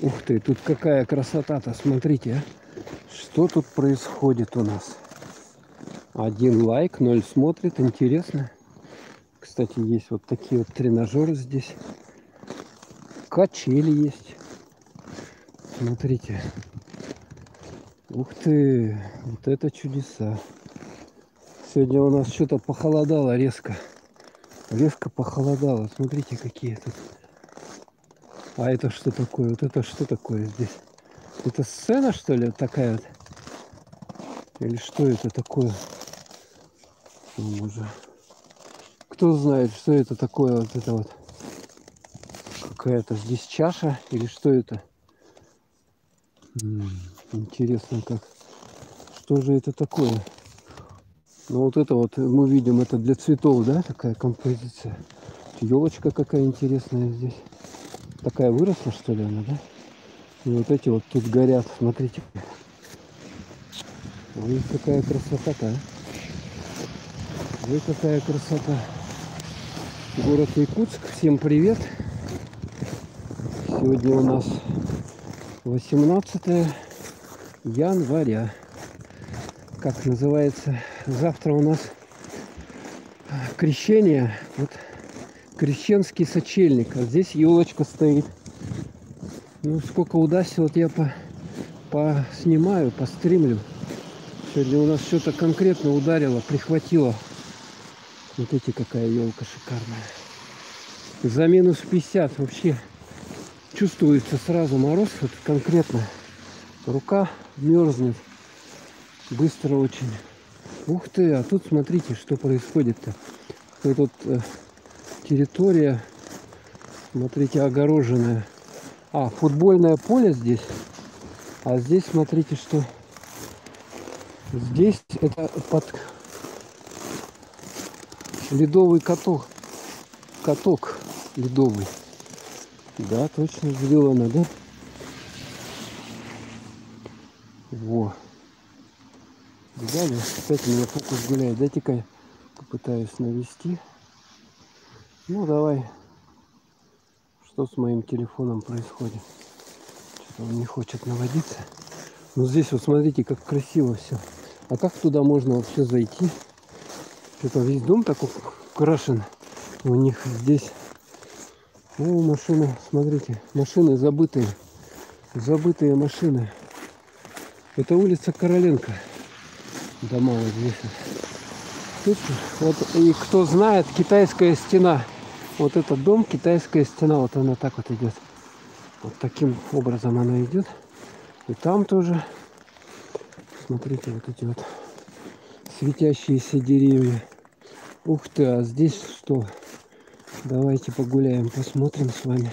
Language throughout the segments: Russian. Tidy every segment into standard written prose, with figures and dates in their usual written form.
Ух ты, тут какая красота-то, смотрите, а. Что тут происходит у нас? 1 лайк, 0 смотрит, интересно. Кстати, есть вот такие вот тренажеры здесь. Качели есть. Смотрите. Ух ты, вот это чудеса. Сегодня у нас что-то похолодало резко. Резко похолодало. Смотрите, какие тут. А это что такое? Вот это что такое здесь? Это сцена, что ли, такая вот? Или что это такое? О, боже. Кто знает, что это такое? Вот это вот. Какая-то здесь чаша? Или что это? Интересно как. Что же это такое? Ну вот это вот мы видим, это для цветов, да, такая композиция. Елочка какая интересная здесь. Такая выросла, что ли, она, да? И вот эти вот тут горят, смотрите. Ой, какая красота-то, а. Ой, какая красота. Город Якутск, всем привет. Сегодня у нас 18 января. Как называется? Завтра у нас крещение. Вот крещенский сочельник. А здесь елочка стоит. Ну, сколько удастся, вот я поснимаю, постримлю. Сегодня у нас что-то конкретно ударило, прихватило. Смотрите, какая елка шикарная. За минус 50 вообще чувствуется сразу мороз. Вот конкретно рука мерзнет. Быстро очень. Ух ты, а тут смотрите, что происходит-то. Тут территория, смотрите, огороженная. А, футбольное поле здесь. А здесь, смотрите, что здесь это под ледовый каток. Каток ледовый. Да, точно сделано, да? Во. Видали? Опять у меня фокус гуляет. Дайте-ка я попытаюсь навести. Ну, давай. Что с моим телефоном происходит? Что-то он не хочет наводиться. Ну, здесь вот смотрите, как красиво все. А как туда можно вообще зайти? Что-то весь дом такой украшен. У них здесь. Ну, машины, смотрите. Машины забытые. Забытые машины. Это улица Короленко. Дома вот здесь. Тут вот, и кто знает, китайская стена. Вот этот дом, китайская стена, вот она так вот идет. Вот таким образом она идет. И там тоже, смотрите, вот эти вот светящиеся деревья. Ух ты, а здесь что? Давайте погуляем, посмотрим с вами.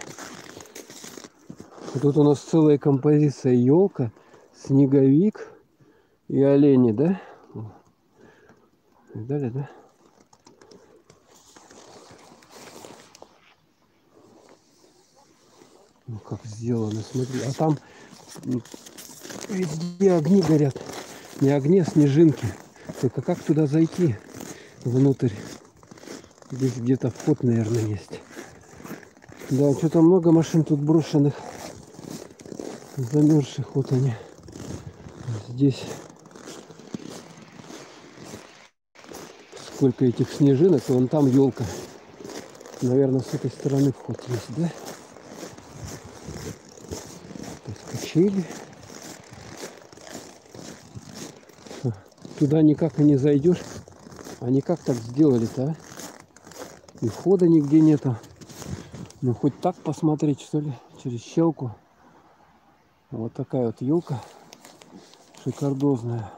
Тут у нас целая композиция: елка, снеговик и олени, да? Видали, да? Ну как сделано, смотри. А там везде огни горят. Не огни, а снежинки. Только как туда зайти внутрь? Здесь где-то вход, наверное, есть. Да, что-то много машин тут брошенных, замерзших. Вот они. Здесь сколько этих снежинок, и вон там елка. Наверное, с этой стороны вход есть, да? Тут качели. Туда никак и не зайдешь. Они как так сделали-то, а? И входа нигде нету. Ну хоть так посмотреть, что ли, через щелку. Вот такая вот елка шикардозная.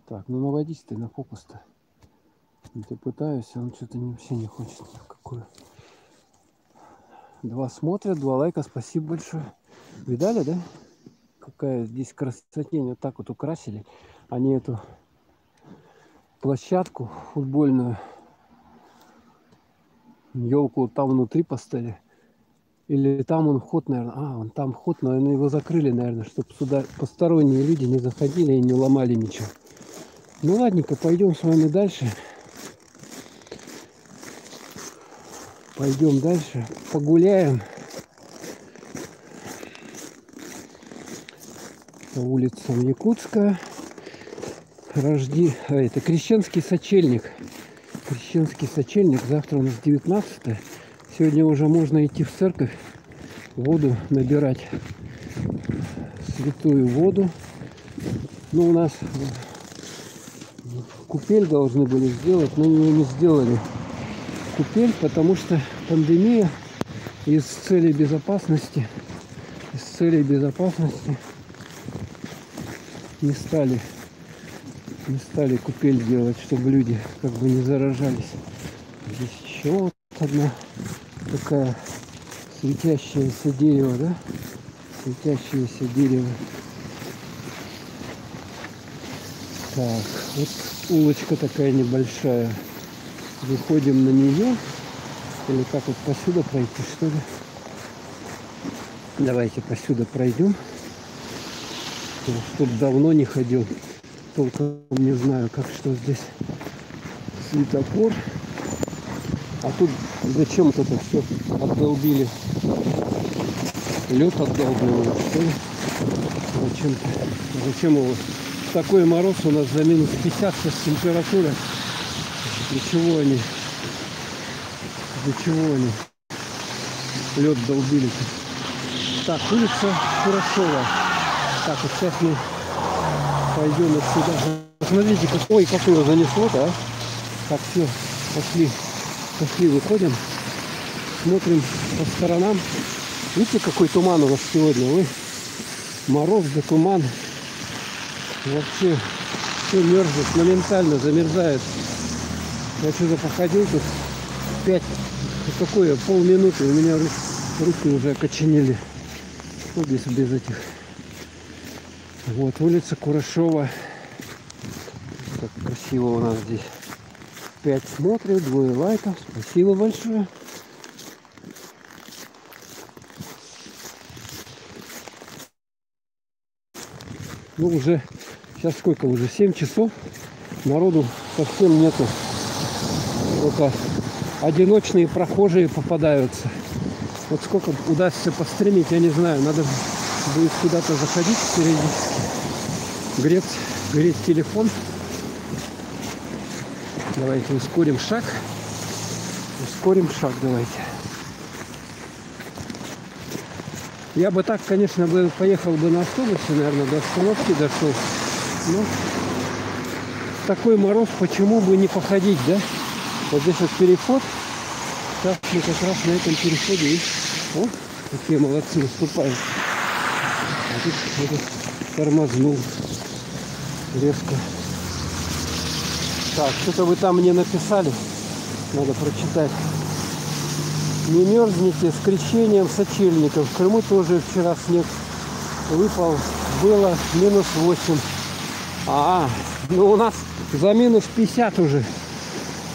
Так, ну наводись ты на фокус-то. Я пытаюсь, а он что-то вообще не хочет никакую. 2 смотрят, 2 лайка, спасибо большое. Видали, да? Какая здесь красотень, вот так вот украсили. Они эту площадку футбольную, елку вот там внутри поставили. Или там он вход, наверное. А, вон там вход, наверное, его закрыли, наверное, чтобы сюда посторонние люди не заходили и не ломали ничего. Ну ладненько, пойдем с вами дальше. Пойдем дальше, погуляем. по улицам Якутска. Это Крещенский сочельник. Крещенский сочельник. Завтра у нас 19-е. Сегодня уже можно идти в церковь, воду набирать. Святую воду. Ну, у нас купель должны были сделать, но ее не сделали. Купель, потому что пандемия. Из целей безопасности не стали купель делать, чтобы люди как бы не заражались. Здесь еще вот одна такая светящееся дерево, да? Светящееся дерево. Так, вот улочка такая небольшая. Выходим на нее. Или как вот посюда пройти, что ли? Давайте посюда пройдем. Чтоб давно не ходил. Толком не знаю, как что здесь. Светофор. А тут зачем-то это все отдолбили. Лед отдолбливают, что ли? Зачем его? В такой мороз у нас за минус 50 сейчас температура. Для чего они лед долбили-то? Так, улица Курашова. Так, вот сейчас мы пойдем отсюда. Посмотрите, ой, какое занесло-то, а? Так, все, пошли, выходим. Смотрим по сторонам. Видите, какой туман у нас сегодня? Ой, мороз да туман. Вообще все мерзнет, моментально замерзает. Я что-то походил тут 5, какое, полминуты, у меня руки уже окоченели. Вот здесь без этих. Вот улица Курашова. Как красиво у нас здесь. 5 смотрят, 2 лайков. Спасибо большое. Ну уже, сейчас сколько уже? 7 часов. Народу совсем нету. Только одиночные прохожие попадаются. Вот сколько удастся постримить, я не знаю. Надо будет куда-то заходить периодически. Греть телефон. Давайте ускорим шаг. Давайте. Я бы так, конечно, поехал бы на автобусе, наверное, до остановки дошел. Но такой мороз, почему бы не походить, да? Вот здесь вот переход. Сейчас мы как раз на этом переходе. И... О, какие молодцы, уступают. А тут тормознул резко. Так, что-то вы там мне написали. Надо прочитать. Не мерзните с крещением сочельников. В Крыму тоже вчера снег выпал. Было минус 8. Ну у нас за минус 50 уже.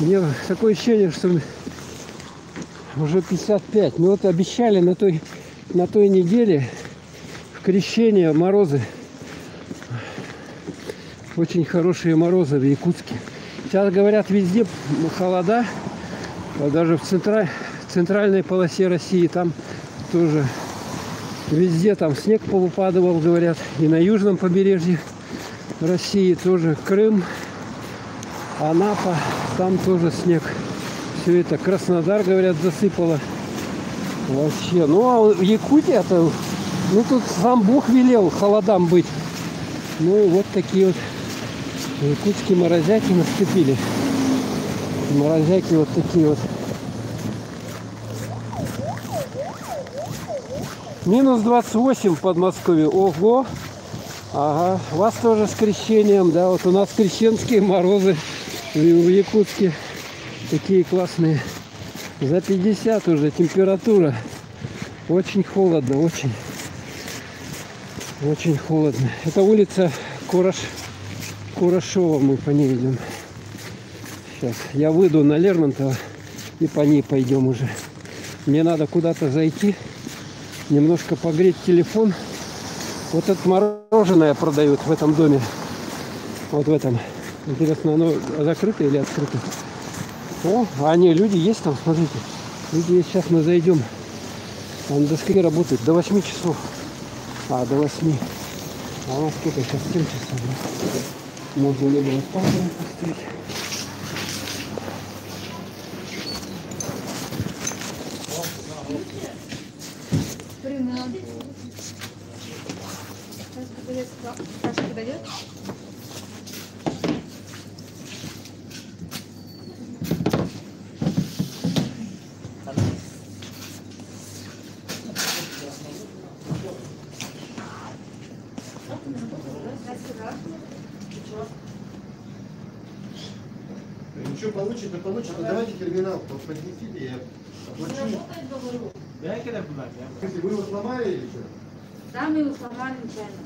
Мне такое ощущение, что уже 55. Ну вот обещали на той неделе в крещение морозы. Очень хорошие морозы в Якутске. Сейчас говорят, везде холода. Даже в центральной полосе России там тоже везде там снег повыпадывал, говорят. И на южном побережье России тоже. Крым, Анапа, там тоже снег. Все это. Краснодар, говорят, засыпало. Вообще. Ну а Якутия-то, ну тут сам Бог велел холодам быть. Ну и вот такие вот якутские морозяки наступили. Морозяки вот такие вот. Минус 28 в Подмосковье. Ого! Ага. Вас тоже с крещением, да? Вот у нас крещенские морозы в Якутске. Такие классные. За 50 уже температура. Очень холодно, очень. Очень холодно. Это улица Курашова, мы по ней идем. Сейчас я выйду на Лермонтова и по ней пойдем уже. Мне надо куда-то зайти, немножко погреть телефон. Вот это мороженое продают в этом доме. Вот в этом. Интересно, оно закрыто или открыто? О, люди есть там, смотрите. Люди есть, сейчас мы зайдем. Он до скольки работает? До 8 часов. До 8. А у нас сколько сейчас 7 часов, да? Можно либо вот так поставить. Саша подойдет? Ничего получит, не получит. Ну, давайте терминал поднесите, я оплачу. Если вы его сломали или что? Да, мы его сломали нечаянно.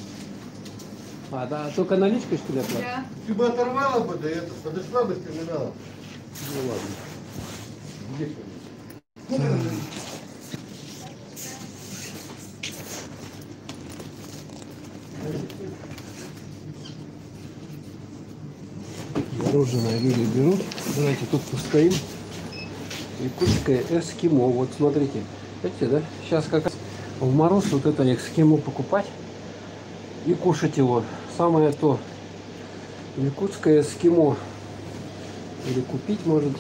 А, да, только наличкой, что ли, оплатить? Да. Ты бы оторвала бы, да это, подошла бы с терминала. Ну ладно. Где что? Мороженое люди берут. Давайте тут постоим. Якутское эскимо. Вот смотрите. Видите, да? Сейчас как раз в мороз вот это эскимо покупать и кушать его. Самое то. Якутское эскимо. Или купить может.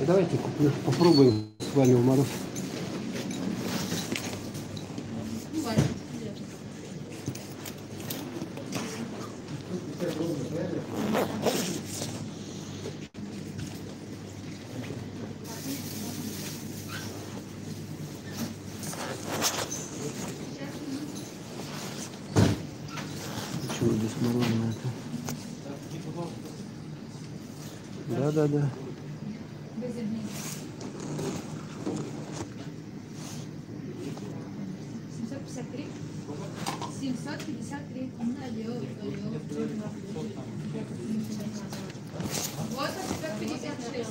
Давайте купим. Попробуем с вами в мороз. Почему здесь мороженое-то? Да. Без обид. 753. 753. Вот 756.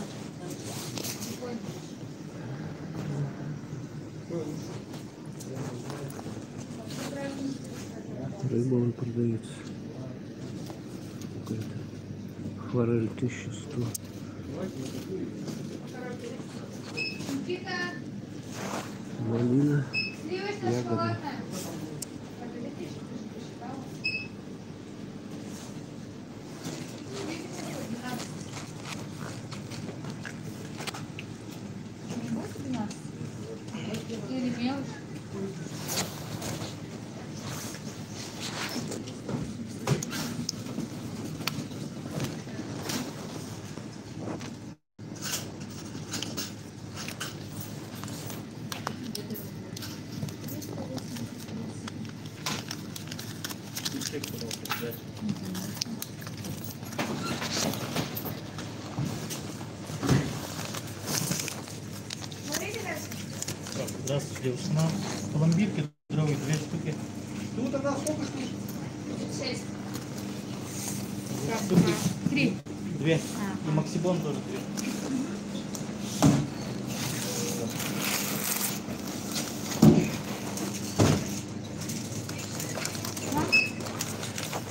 Рыба он продается. Какая-то форель 1100. Малина. Ягоды. Или мелочь. Так, здравствуйте, у нас пломбир кедровый, 2 штуки. Тут она сколько штук? 6. Штуки 3. 2. И максибон тоже 2.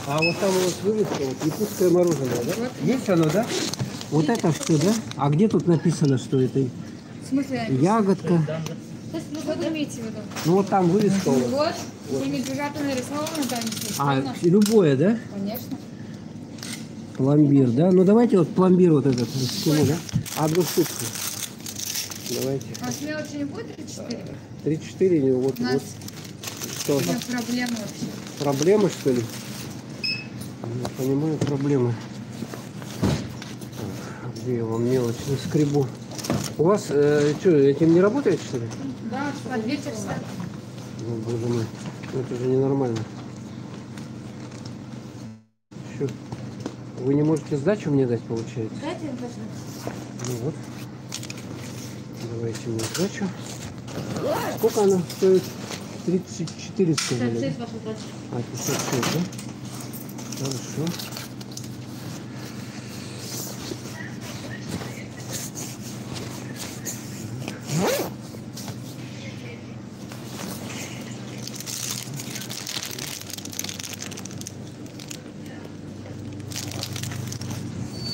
А вот там вот вывеска, вот якутское мороженое, да? Есть оно, да? Вот это что, да? А где тут написано, что это В смысле? ягодка? Что вы имеете в виду? Ну вот там вывеска. Вот. Вот, медвежата нарисовано там, А, естественно. любое, да? Конечно. Пломбир, да? Ну давайте вот пломбир вот этот, эскимо, да? Одну штуку. Давайте. А с мелочи не будет 34? 34, вот, У нас вот. Что? у нас проблемы вообще. Проблемы, что ли? Я понимаю, проблемы. Так, где я вам мелочь наскребу? У вас, что, этим не работает, что ли? Да, под ветер ставят. Ну, боже мой, это же ненормально. Что? Вы не можете сдачу мне дать, получается? Дайте им возьму. Ну вот. Давайте мне сдачу. Сколько она стоит? 34 сказали. 56 ваша дача. А, 56, да? Хорошо.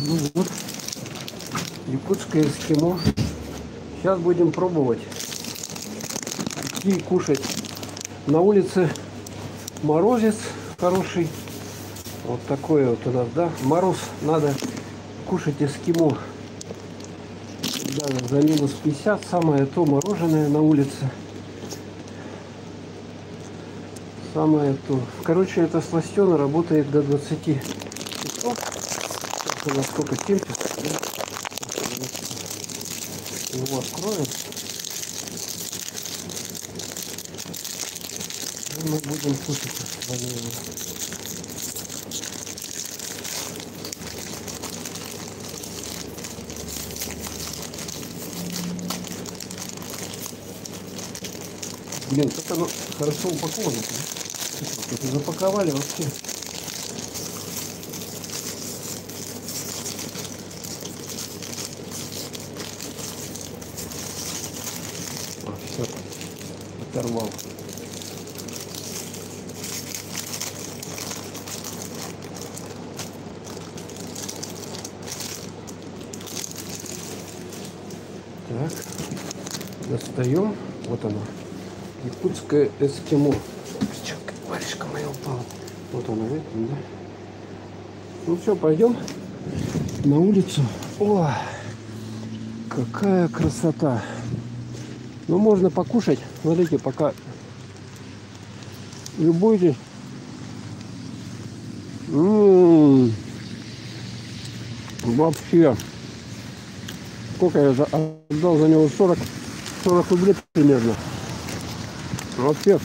Ну вот, якутское эскимо. Сейчас будем пробовать и кушать. На улице морозец хороший. Вот такой вот у нас, да. Мороз, надо кушать эскимо. Даже за минус 50 самое то мороженое на улице. Самое то. Короче, это сластена работает до 20 часов. Сейчас у нас сколько температура, да? Его откроем. И мы будем кушать с вами его. Блин, как оно хорошо упаковано. Это запаковали вообще. Все, оторвал. Так, достаем. Вот оно. Якутское эскимо. Варежка моя упала. Вот она, видите, да? Ну все, пойдем на улицу. О, какая красота. Ну, можно покушать. Смотрите, пока любуйтесь. Вообще. Сколько я отдал за него? 40 рублей примерно. Вообще.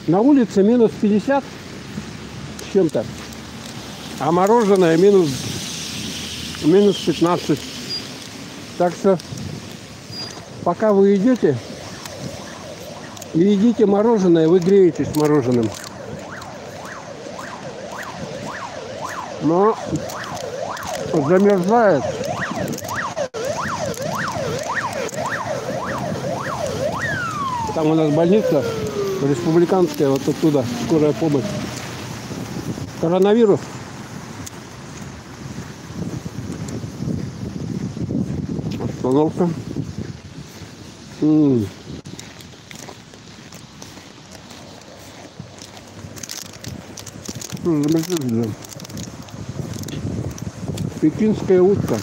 На улице минус 50 с чем-то. А мороженое минус 15. Так что пока вы идете и едите мороженое, вы греетесь мороженым. Но замерзает. Там у нас больница республиканская, вот оттуда скорая помощь. Коронавирус. Остановка. Замечательно. Пекинская утка.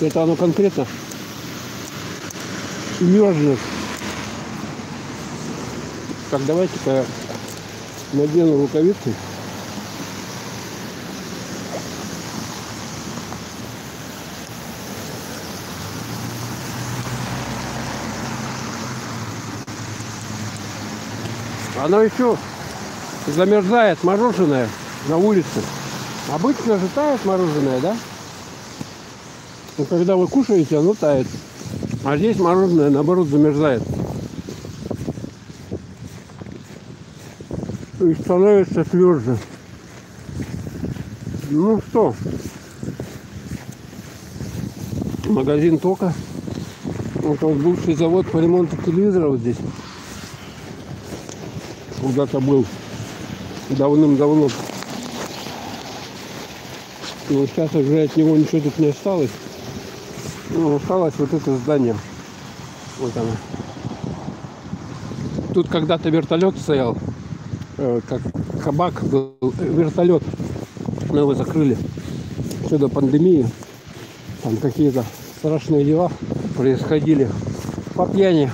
Это оно конкретно мерзнет. Так, давайте-ка я надену рукавицы. Оно еще замерзает, мороженое на улице. Обычно же тает мороженое, да? Но когда вы кушаете, оно тает. А здесь мороженое, наоборот, замерзает. И становится тверже. Ну что, магазин Тока. Вот он, бывший завод по ремонту телевизоров здесь. Когда-то был давным-давно. Но сейчас уже от него ничего тут не осталось. Ну, осталось вот это здание. Вот оно. Тут когда-то вертолет стоял. Как кабак был. Вертолет. Но его закрыли. Все до пандемии. Там какие-то страшные дела происходили. По пьяни.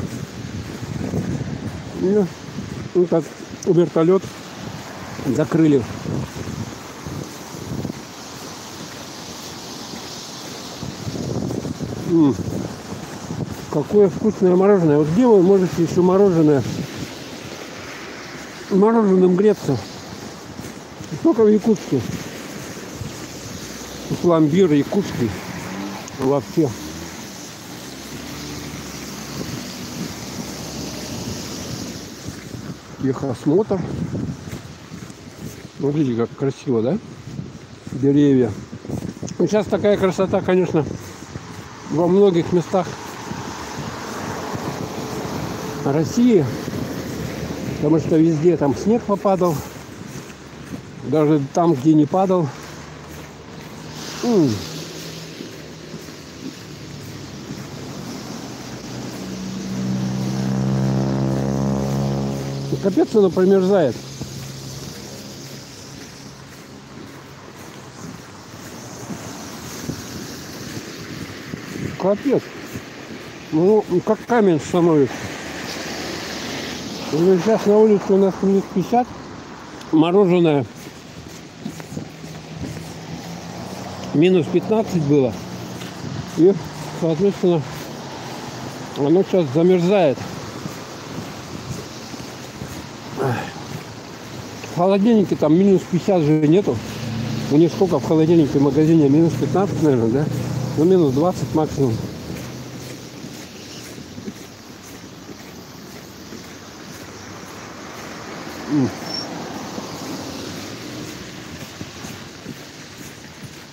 Ну так вертолет закрыли. Какое вкусное мороженое. Вот где вы можете еще мороженое мороженым греться? Только в Якутске. Пломбир якутский. Вообще. Техосмотр. Смотрите, как красиво, да? Деревья. Ну, сейчас такая красота, конечно, во многих местах России, потому что везде там снег попадал, даже там, где не падал. Капец оно промерзает. Капец. Ну, как камень становится. И сейчас на улице у нас плюс 50. Мороженое. Минус 15 было. И, соответственно, оно сейчас замерзает. В холодильнике там минус 50 же нету. У них сколько в холодильнике в магазине? Минус 15, наверное, да? Ну, минус 20 максимум.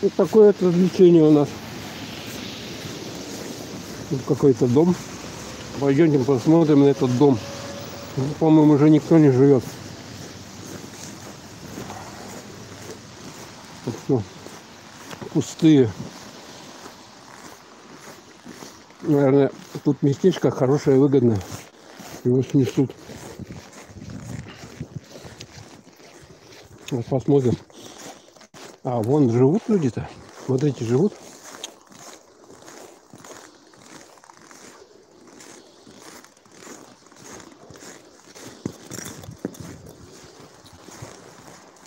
Вот такое вот развлечение у нас. Тут какой-то дом. Пойдемте посмотрим на этот дом. По-моему, уже никто не живет. Все пустые. Наверное, тут местечко хорошее, выгодное. Его снесут. Вот посмотрим. А, вон живут люди-то. Смотрите, живут.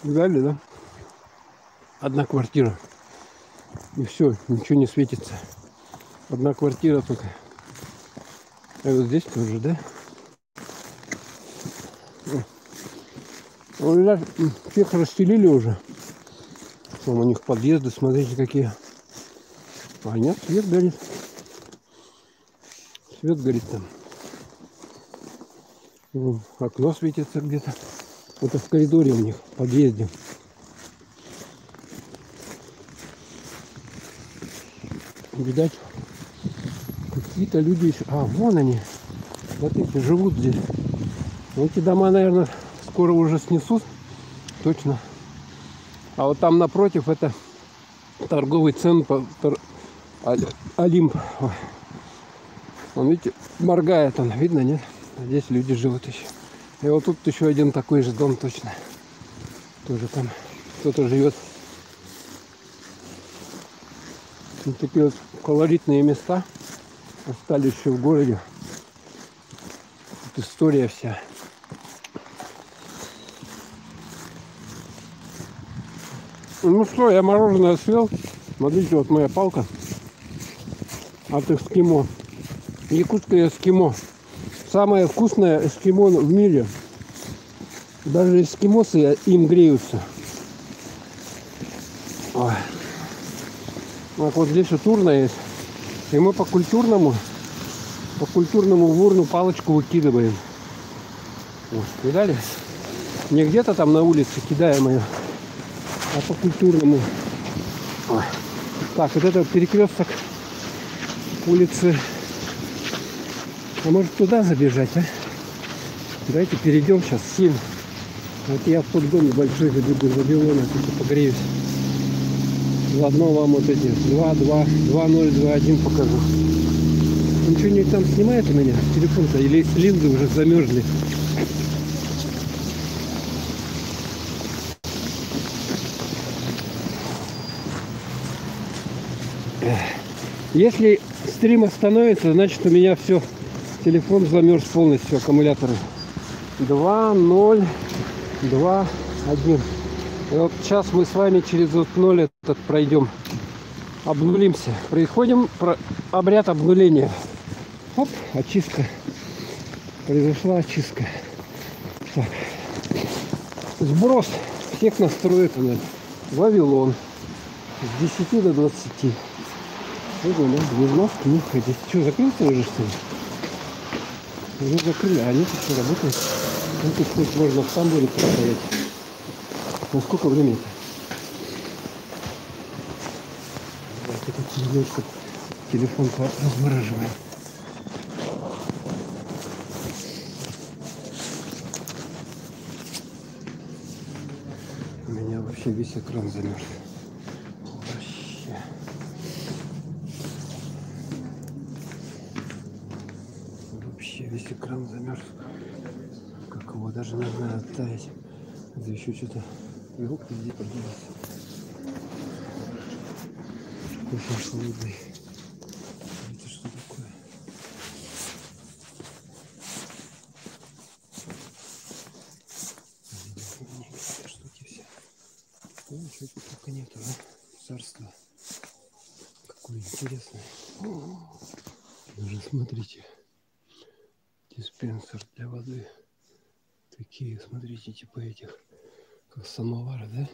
Видали, да? Одна квартира. И все, ничего не светится. Одна квартира только. А вот здесь тоже, да? Всех расстелили уже. Там у них подъезды, смотрите, какие. А нет, свет горит. Свет горит там. Вон, окно светится где-то. Это в коридоре у них, в подъезде. Видать, какие-то люди еще... А, вон они. Смотрите, живут здесь. Эти дома, наверное, скоро уже снесут. Точно. А вот там напротив это торговый центр Олимп. Ой. Он, видите, моргает он. Видно, нет? Здесь люди живут еще. И вот тут еще один такой же дом точно. Тоже там кто-то живет. Вот такие вот колоритные места остались еще в городе. Тут история вся. Ну что, я мороженое съел. Смотрите, вот моя палка от эскимо. Якутское эскимо. Самое вкусное эскимо в мире. Даже эскимосы им греются. Ой. Так вот здесь вот урна есть. И мы по культурному в урну палочку выкидываем. Вот, видали? Не где-то там на улице кидаем ее, а по культурному. Ой. Так, вот это перекресток улицы. А может туда забежать, а? Давайте перейдем сейчас сим. Вот я в тот дом большой забегу, погреюсь. Заодно вам вот эти 2.0, 2.1 покажу. Ничего не там снимает у меня телефон-то, или линзы уже замерзли. Если стрим остановится, значит у меня все, телефон замерз полностью, аккумуляторы. 2.0, 2.1. И вот сейчас мы с вами через вот 0 этот пройдем. Обнулимся. Происходим обряд обнуления. Оп, очистка. Произошла очистка. Так. Сброс всех настроек на Вавилон. С 10 до 20. Вот, без маски не ходить. Что, закрылся уже, что ли? Уже закрыли, а нет, еще работает. Ну, тут хоть можно в тамбуре постоять. На сколько времени-то? Давайте тут немножко телефон размораживаем. У меня вообще весь экран замерз. Вообще. Вообще весь экран замерз. Как вот даже надо оттаять. Это еще что-то белок везде продается. Кофе холодный. Это что такое? Какие-то штуки все. Ну, чего тут только нету, да? Царство. Какое интересное. Даже смотрите. Диспенсер для воды. Такие, смотрите, типа этих, как самовары, да?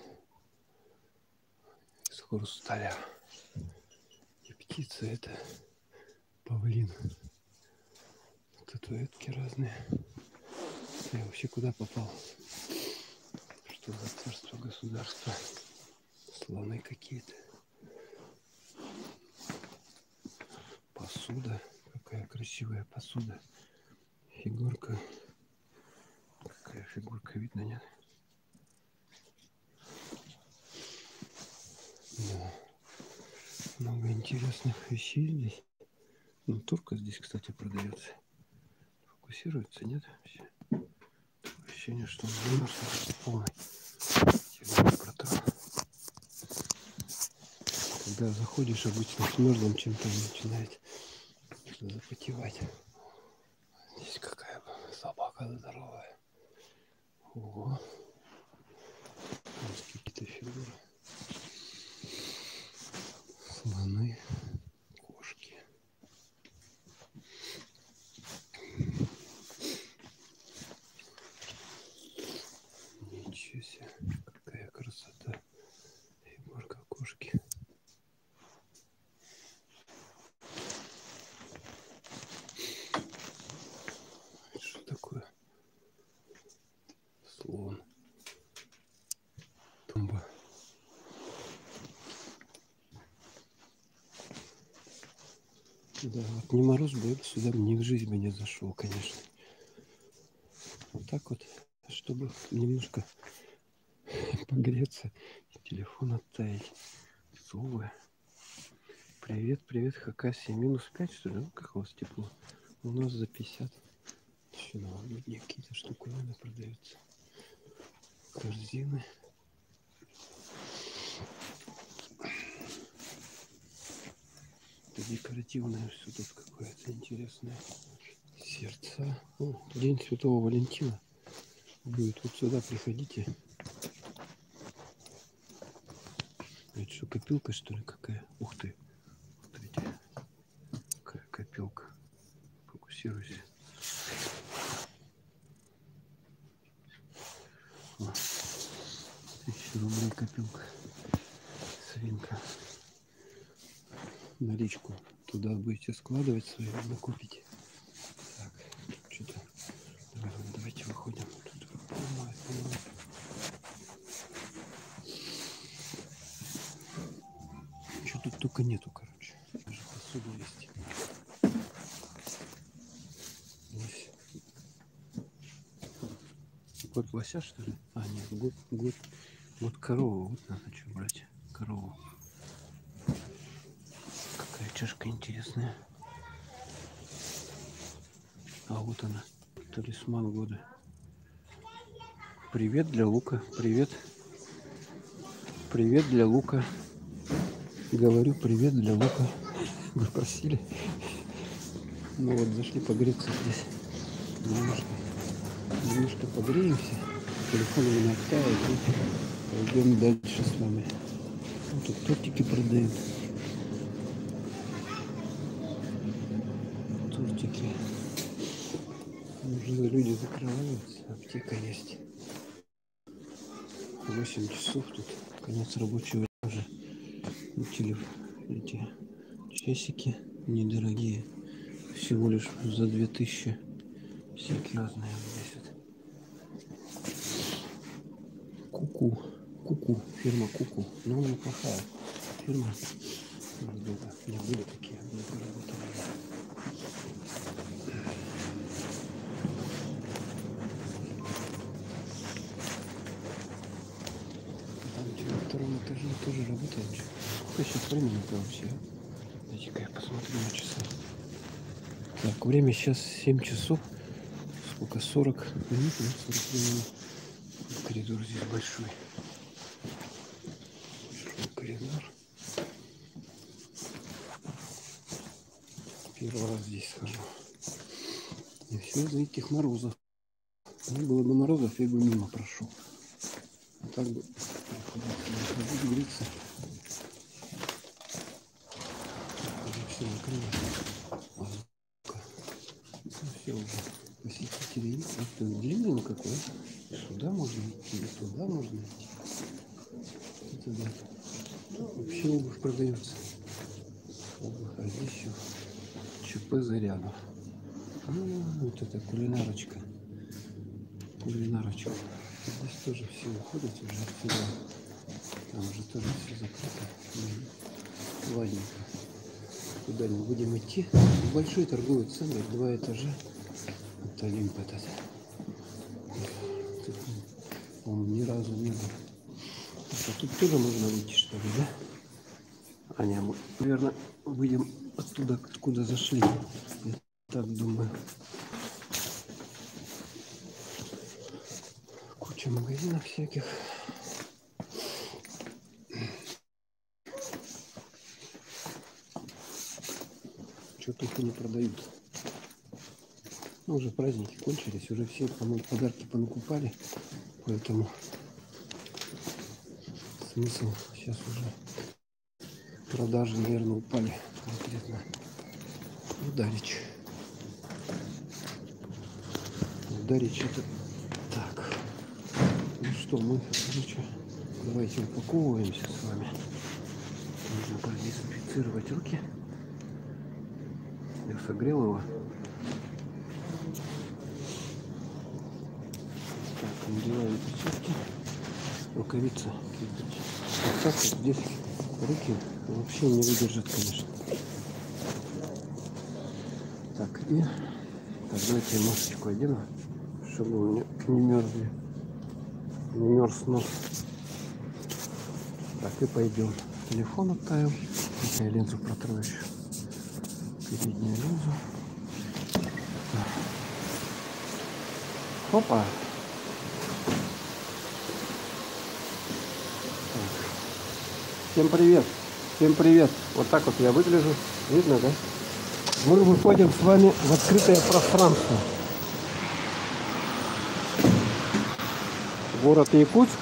Из хрусталя. И птица это павлин. Статуэтки разные. Я вообще куда попал? Что за царство, государство? Слоны какие-то. Посуда. Какая красивая посуда. Фигурка. Какая фигурка, видно, нет? Да. Много интересных вещей здесь. Ну, турка здесь, кстати, продается. Фокусируется, нет? Вообще. Ощущение, что он замерз полный. Когда заходишь, обычно с мерзлым чем-то начинает запотевать. Здесь какая собака здоровая. Ого. Здесь какие-то фигуры. Слоны, кошки. Ничего себе, какая красота. Фигурка кошки. Что такое? Слон. Тумба. Да, вот не мороз бы, сюда ни в жизнь бы не зашел, конечно. Вот так вот, чтобы немножко погреться и телефон оттаять. Совы. Привет, привет, Хакасия. Минус 5, что ли? Ну, как у вас тепло? У нас за 50. Еще новогодние какие-то штуковины продаются. Корзины. Это декоративное все тут какое-то интересное. Сердца. О, День Святого Валентина. Будет вот сюда, приходите. Это что, копилка, что ли, какая? Ух ты. Смотрите. Какая копилка. Фокусируйся. 1000 рублей копилка. Свинка. Наличку туда будете складывать свои, накупите. Так, что-то. Давайте выходим. Тут полно. Что тут только нету, короче. Даже посуду есть. Здесь. Год лося, что ли? А, нет, год корову. Вот надо что брать. Корову. Какая чашка интересная. А вот она. Талисман года. Привет для лука. Привет. Привет для лука. Говорю, привет для лука. Вы просили. Ну вот, зашли погреться здесь. Немножко погреемся. Телефон у меня оттает. И пойдем дальше с вами. Вот тут тортики продают. Тортики. Уже люди закрываются. Аптека есть. 8 часов тут. Конец рабочего уже. Эти часики недорогие. Всего лишь за 2000. Всякие разные весят. Куку. Куку. Фирма Куку. Но она неплохая фирма. Долго не были такие. Долго работали. Там на втором этаже тоже работает. Сколько сейчас времени-то вообще? Дайте-ка я посмотрю на часы. Так, время сейчас 7 часов с Сколько? 40 минут, да? 40 минут. Коридор здесь большой. Большой коридор. Первый раз здесь схожу. И все из-за этих морозов. Не было бы морозов, я бы мимо прошел. А так бы приходится греться. Все накрылось. Все уже. Посетителей есть. А что, длинный какой? Сюда можно идти, и туда можно идти. И туда. Вообще обувь продается. Обувь, а здесь еще ЧП зарядов. Вот это кулинарочка. Кулинарочка. Здесь тоже все уходят уже отсюда. Там уже тоже все закрыто. Ладненько. Куда не будем идти. Большой торговый центр, 2 этажа. Вот Олимп этот. Тут он ни разу не был. А тут тоже можно выйти, что ли, да? Аня, мы, наверное, выйдем оттуда, откуда зашли. Я так думаю. Куча магазинов всяких. Что только не продают. Ну, уже праздники кончились, уже все подарки понакупали, поэтому смысл сейчас уже продажи, наверное, упали конкретно. Ударич. Ударич это так. Ну что, мы, короче, давайте упаковываемся с вами. Нужно продезинфицировать руки. Я согрел его. Так, надеваем перчатки, рукавицы. Вот так вот здесь руки вообще не выдержат, конечно. Так, и так, давайте я масочку одену, чтобы у меня не мерзли. Не мерз нос. Так, и пойдем. Телефон оставим. Я линзу протру еще. Переднюю линзу. Опа. Так. Всем привет. Всем привет. Вот так вот я выгляжу. Видно, да? Мы выходим с вами в открытое пространство. Город Якутск.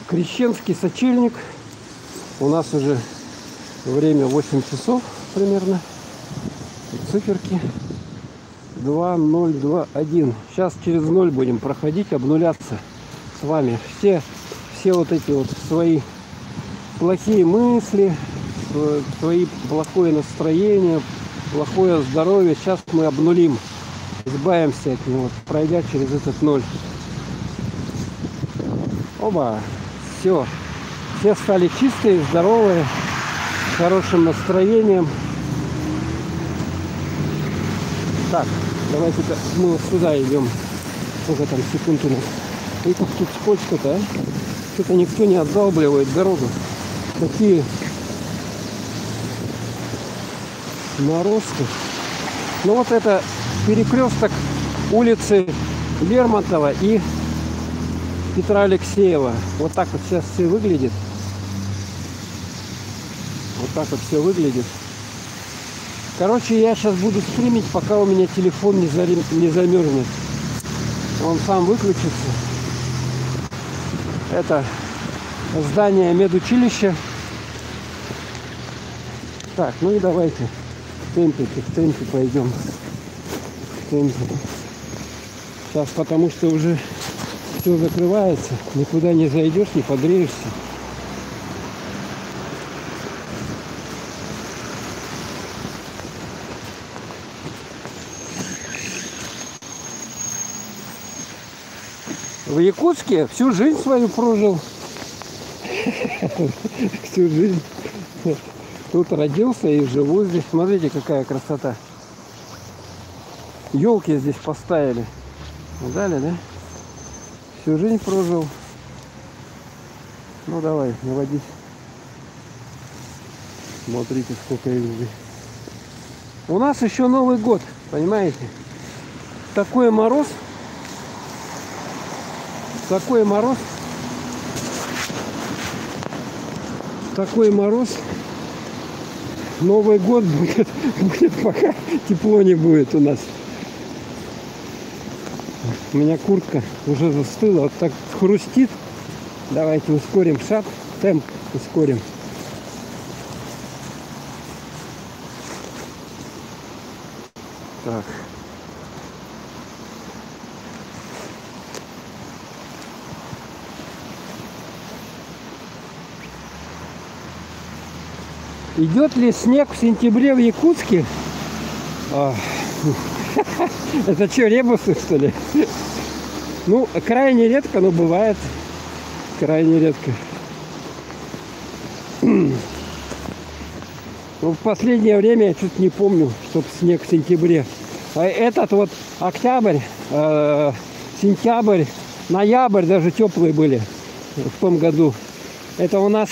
Крещенский сочельник. У нас уже время 8 часов примерно. Циферки 2021. Сейчас через 0 будем проходить, обнуляться с вами. Все вот эти вот свои плохие мысли, свои плохое настроение, плохое здоровье. Сейчас мы обнулим, избавимся от него, пройдя через этот 0. Оба, все стали чистые, здоровые, с хорошим настроением. Так, давайте-ка мы вот сюда идем. Сколько там секунд у нас? И как тут скользко-то, а? Что-то никто не отдалбливает дорогу. Такие наросты. Ну вот это перекресток улицы Лермонтова и Петра Алексеева. Вот так вот сейчас все выглядит. Вот так вот все выглядит. Короче, я сейчас буду стримить, пока у меня телефон не замерзнет. Он сам выключится. Это здание медучилища. Так, ну и давайте в темпе пойдем. В темпе. Сейчас, потому что уже все закрывается, никуда не зайдешь, не погреешься. В Якутске всю жизнь свою прожил. Всю жизнь. Тут родился и живу здесь. Смотрите, какая красота. Елки здесь поставили. Дали, да? Всю жизнь прожил. Ну давай, наводись. Смотрите, сколько их здесь. У нас еще Новый год, понимаете? такой мороз. Такой мороз. Такой мороз. Новый год будет, пока тепло не будет у нас. У меня куртка уже застыла, вот так хрустит. Давайте ускорим шаг, темп ускорим. Так. Идет ли снег в сентябре в Якутске? Это что, ребусы, что ли? Ну, крайне редко, но бывает. Крайне редко. Ну, в последнее время я что-то не помню, чтоб снег в сентябре. А этот вот октябрь, сентябрь, ноябрь даже теплые были в том году. Это у нас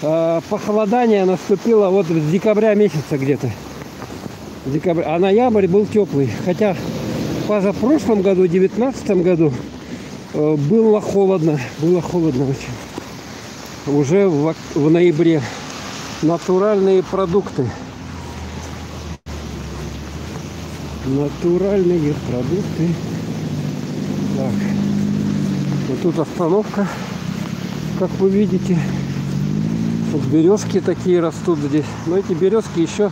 похолодание наступило вот с декабря месяца где-то. А ноябрь был теплый. Хотя в позапрошлом году, в 2019 году, было холодно. Было холодно очень. Уже в ноябре. Натуральные продукты. Натуральные продукты. Так. Вот тут остановка, как вы видите. Вот березки такие растут здесь. Но эти березки еще...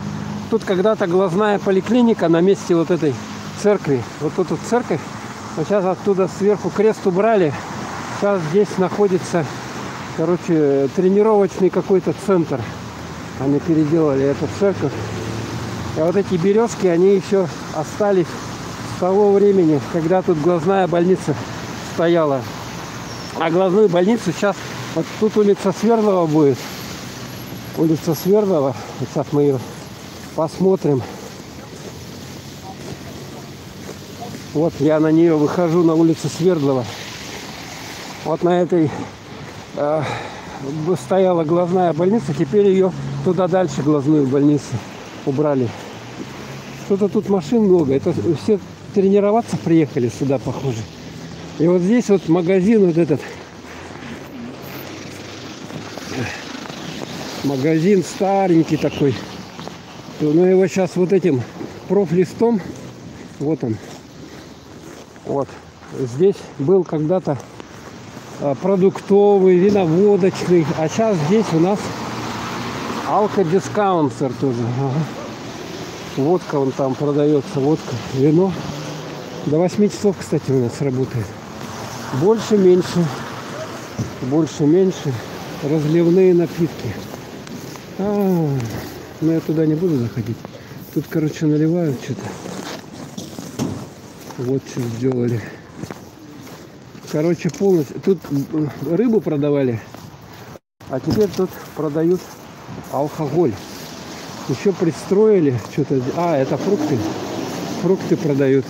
Тут когда-то глазная поликлиника на месте вот этой церкви. Вот тут вот церковь. А сейчас оттуда сверху крест убрали. Сейчас здесь находится, короче, тренировочный какой-то центр. Они переделали эту церковь. А вот эти березки, они еще остались с того времени, когда тут глазная больница стояла. А глазную больницу сейчас... Вот тут улица Свердлова будет. Улица Свердлова. Вот сейчас мы ее посмотрим. Вот я на нее выхожу, на улицу Свердлова. Вот на этой стояла глазная больница. Теперь ее туда дальше, глазную больницу, убрали. Что-то тут машин много. Это все тренироваться приехали сюда, похоже. И вот здесь вот магазин вот этот. Магазин старенький такой. Но его сейчас вот этим профлистом, вот он, вот, здесь был когда-то продуктовый, виноводочный, а сейчас здесь у нас алкодискаунтер тоже. Ага. Водка вон там продается, водка, вино. До 8 часов, кстати, у нас работает. Больше-меньше, больше-меньше разливные напитки. Но я туда не буду заходить. Тут, короче, наливают что-то. Вот что сделали. Короче, полностью. Тут рыбу продавали. А теперь тут продают алкоголь. Еще пристроили что-то. Это фрукты. Фрукты продают.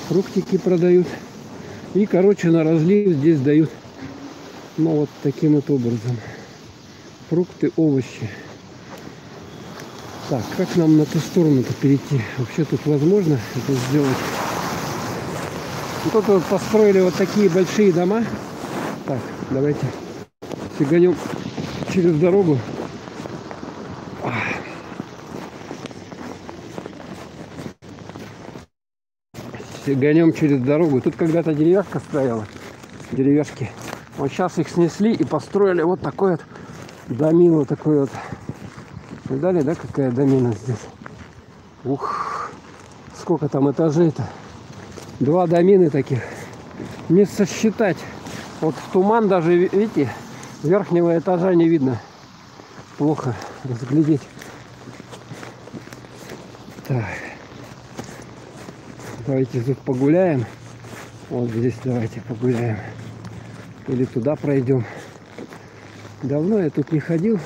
Фруктики продают. И, короче, на разлив здесь дают. Ну, вот таким вот образом. Фрукты, овощи. Так, как нам на ту сторону-то перейти? Вообще тут возможно это сделать? Тут вот построили вот такие большие дома. Так, давайте сиганем через дорогу. Сиганем через дорогу. Тут когда-то деревяшка стояла. Деревяшки. Вот сейчас их снесли и построили вот такой вот домину, такой вот. Видали, да, какая домина здесь? Ух, сколько там этажей-то? 2 домины таких. Не сосчитать. Вот в туман даже, видите, верхнего этажа не видно. Плохо разглядеть. Так. Давайте тут погуляем. Вот здесь давайте погуляем. Или туда пройдем. Давно я тут не ходил.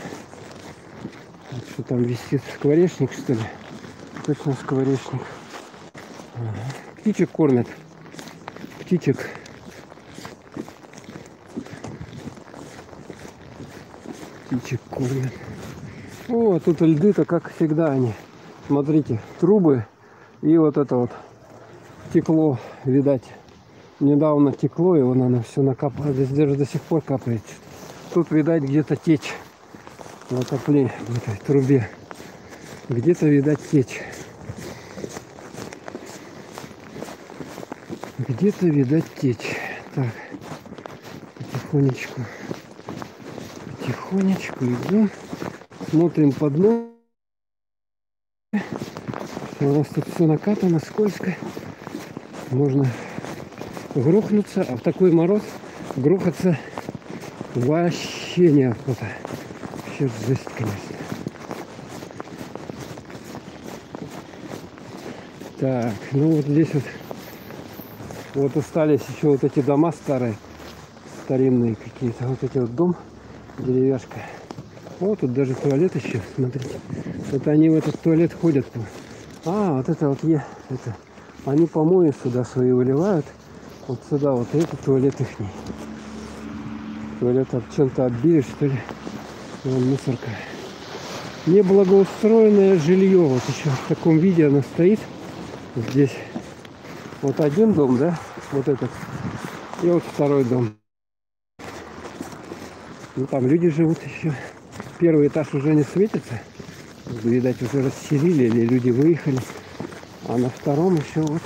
Вот что там висит? Скворечник, что ли? Точно скворечник. Ага. Птичек кормят. Птичек. Птичек кормят. О, тут льды-то как всегда они. Смотрите, трубы И вот это вот текло, видать, недавно текло, и вон оно все накапало. Здесь даже до сих пор капает. Тут, видать, где-то течь в отоплении, в этой трубе. Где-то, видать, течь. Где-то, видать, течь. Так, потихонечку. Потихонечку идем. Смотрим под ноги. У нас тут все накатано, скользко. Можно грохнуться, а в такой мороз грохаться вообще неохота. Вообще жесть, конечно. Так, ну вот здесь вот остались еще вот эти дома старые, старинные какие-то. Вот эти вот дом, деревяшка. О, тут даже туалет еще, смотрите. Это они в этот туалет ходят. А, вот это вот это. Они помои сюда свои выливают. Вот сюда, вот это туалет ихний. Туалет чем-то отбили, что ли. Вон мусорка. Неблагоустроенное жилье. Вот еще в таком виде оно стоит. Здесь вот один дом, да, вот этот. И вот второй дом. Ну там люди живут еще. Первый этаж уже не светится. Видать, уже расселили или люди выехали. А на втором еще вот.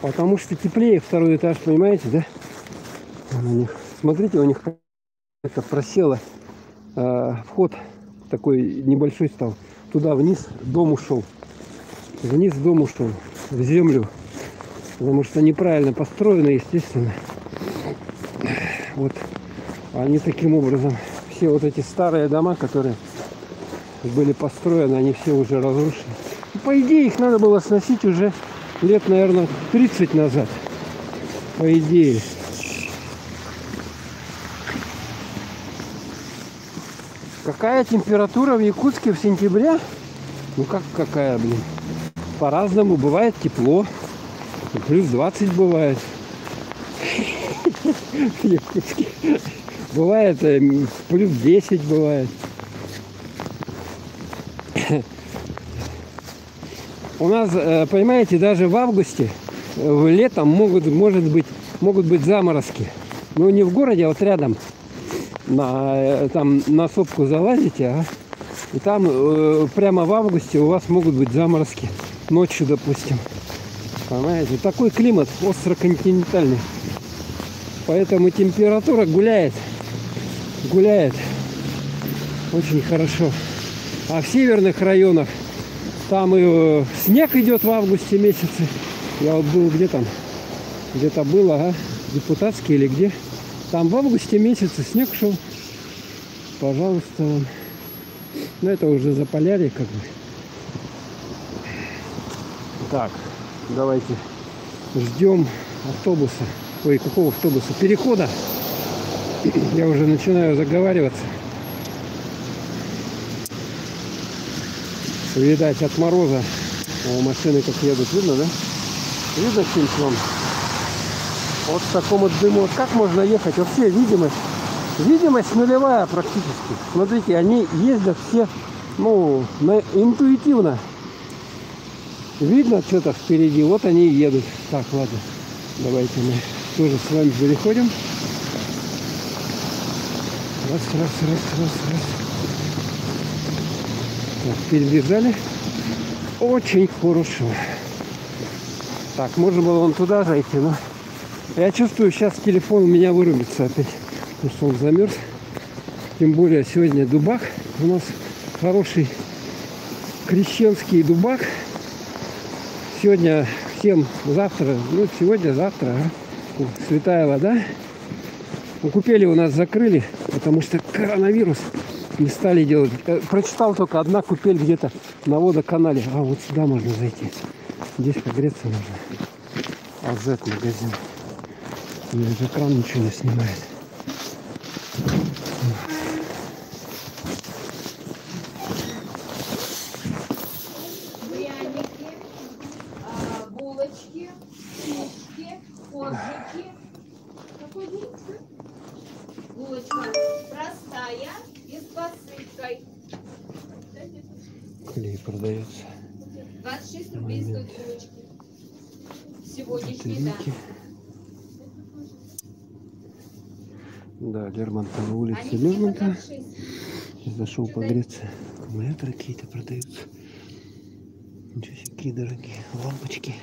Потому что теплее второй этаж, понимаете, да? Вон у них. Смотрите, у них это просело. Вход такой небольшой стал. Туда вниз дом ушел. Вниз дом ушел. В землю. Потому что неправильно построено, естественно. Вот. Они таким образом. Все вот эти старые дома, которые были построены, они все уже разрушены. По идее, их надо было сносить уже лет, наверное, 30 назад. По идее. Какая температура в Якутске в сентябре? Ну как какая, блин? По-разному. Бывает тепло. Плюс 20 бывает. В Якутске. Бывает плюс 10 бывает. У нас, понимаете, даже в августе, летом могут быть заморозки. Но не в городе, а вот рядом. Там на сопку залазите, и там прямо в августе у вас могут быть заморозки. Ночью, допустим. Понимаете? Такой климат остроконтинентальный. Поэтому температура гуляет. Гуляет. Очень хорошо. А в северных районах там и снег идет в августе месяце. Я вот был где там? Где-то было, Депутатский или где? Там в августе месяце снег шел. Пожалуйста. Но это уже Заполярье как бы. Так, давайте ждем автобуса. Ой, какого автобуса? Перехода. Я уже начинаю заговариваться. Видать, от мороза. О, машины как едут. Видно, да? Видно, чем вам? Вот в таком вот дыму. Вот как можно ехать? Вообще видимость. Видимость нулевая практически. Смотрите, они ездят все, интуитивно. Видно что-то впереди. Вот они и едут. Так, ладно. Давайте мы тоже с вами переходим. Раз. Так, перебежали. Очень хорошо. Так, можно было вон туда зайти, но я чувствую, сейчас телефон у меня вырубится опять. Потому что он замерз. Тем более сегодня дубак. У нас хороший крещенский дубак. Сегодня всем завтра, сегодня-завтра, святая вода. Купели у нас закрыли, потому что коронавирус не стали делать. Прочитал только одна купель где-то на водоканале. А вот сюда можно зайти. Здесь погреться можно. АЗ магазин. У меня же экран ничего не снимает. Пряники, булочки, сушки, коржики. Какой день? Булочка простая и с посыпкой. Клей продается. 26 рублей 100 делать. Сегодняшний, да. Батарейки. Да, Лермонтов, на улице Они все по Лермонтова. 26. Зашел погреться. Аккумуляторы какие-то продаются. Ничего себе, какие дорогие лампочки.